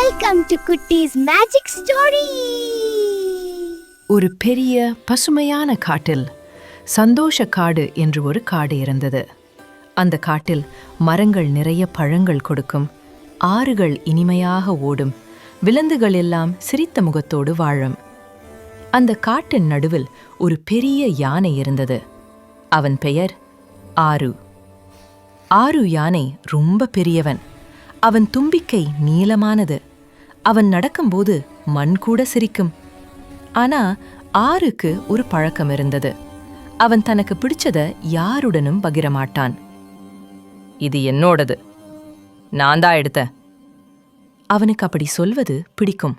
Welcome to குட்டீஸ் magic story. ஒரு பெரிய பசுமையான காட்டில் சந்தோஷ காடு என்று ஒரு காடு இருந்தது. அந்த காட்டில் மரங்கள் நிறைய பழங்கள் கொடுக்கும், ஆறுகள் இனிமையாக ஓடும், விலங்குகள் எல்லாம் சிரித்த முகத்தோடு வாழும். அந்த காட்டின் நடுவில் ஒரு பெரிய யானை இருந்தது. அவன் பெயர் ஆரு. ஆரு யானை ரொம்ப பெரியவன். அவன் தும்பிக்கை நீளமானது. அவன் நடக்கும்போது மண் கூட சிரிக்கும். ஆனா ஆருக்கு ஒரு பழக்கம் இருந்தது. அவன் தனக்கு பிடிச்சத யாருடனும் பகிர மாட்டான். இது என்னோடது, நான் தான் எடுத்தேன். அவனுக்கு அப்படி சொல்வது பிடிக்கும்.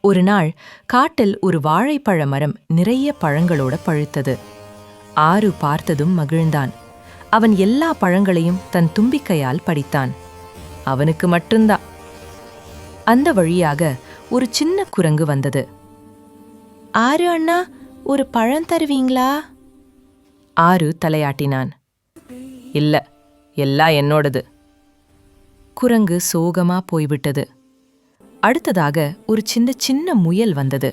ஒரு நாள் காட்டில் ஒரு வாழைப்பழ மரம் நிறைய பழங்களோட பழுத்தது. ஆரு பார்த்ததும் மகிழ்ந்தான். அவன் எல்லா பழங்களையும் தன் தும்பிக்கையால் படித்தான். அவனுக்கு மட்டும்தான். அந்த வழியாக ஒரு சின்ன குரங்கு வந்தது. ஆரு அண்ணா, ஒரு பழம் தருவீங்களா? ஆரு தலையாட்டினான். இல்ல, எல்லாம் என்னோடது. குரங்கு சோகமா போய்விட்டது. அடுத்ததாக ஒரு சின்ன சின்ன முயல் வந்தது.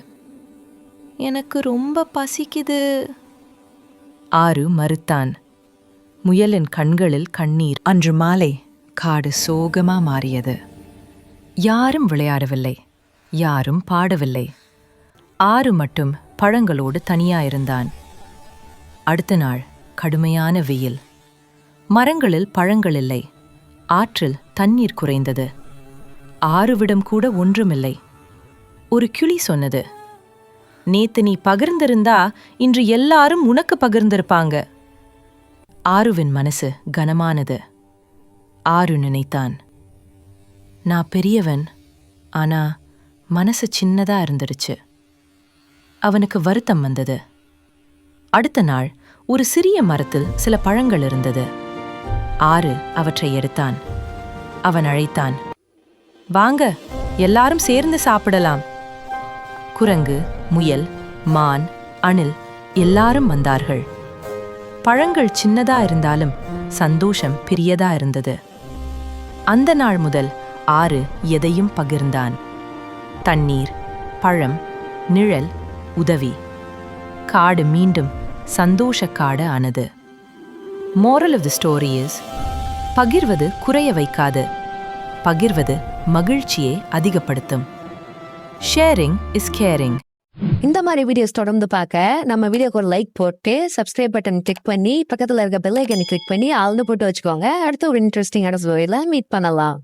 எனக்கு ரொம்ப பசிக்குது. ஆரு மறுத்தான். முயலின் கண்களில் கண்ணீர். அன்று மாலை காடு சோகமா மாறியது. யாரும் விளையாடவில்லை, யாரும் பாடவில்லை. ஆரு மட்டும் பழங்களோடு தனியாயிருந்தான். அடுத்த நாள் கடுமையான வெயில். மரங்களில் பழங்கள் இல்லை. ஆற்றில் தண்ணீர் குறைந்தது. ஆறுவிடம் கூட ஒன்றுமில்லை. ஒரு கிளி சொன்னது, நேத்து நீ பகிர்ந்திருந்தா இன்று எல்லாரும் உனக்கு பகிர்ந்திருப்பாங்க. ஆருவின் மனசு கனமானது. ஆரு நினைத்தான், நான் பெரியவன், ஆனா மனசு சின்னதா இருந்துருச்சு. அவனுக்கு வருத்தம் வந்தது. அடுத்த நாள் ஒரு சிறிய மரத்தில் சில பழங்கள் இருந்தது. ஆரு அவற்றை எடுத்தான். அவன் அழைத்தான், வாங்க, எல்லாரும் சேர்ந்து சாப்பிடலாம். குரங்கு, முயல், மான், அணில் எல்லாரும் வந்தார்கள். பழங்கள் சின்னதா இருந்தாலும் சந்தோஷம் பெரியதா இருந்தது. அந்த நாள் முதல் ஆரு எதையும் பகிர்ந்தான். தண்ணீர், பழம், நிழல், உதவி. காடு மீண்டும் சந்தோஷ காடு ஆனது. Moral of the story is, பகிர்வது குறைய வைக்காது, பகிர்வது மகிழ்ச்சியை அதிகப்படுத்தும். Sharing is caring. இந்த மாதிரி வீடியோஸ் தொடர்ந்து பார்க்க நம்ம வீடியோக்கு ஒரு லைக் போட்டு சப்ஸ்கிரைப் பட்டன் கிளிக் பண்ணி பக்கத்தில் இருக்க பெல் ஐக்கனை கிளிக் பண்ணி ஆல்னு போட்டு வச்சுக்கோங்க. அடுத்த ஒரு இன்ட்ரெஸ்டிங்கான ஸ்டோரியில மீட் பண்ணலாம்.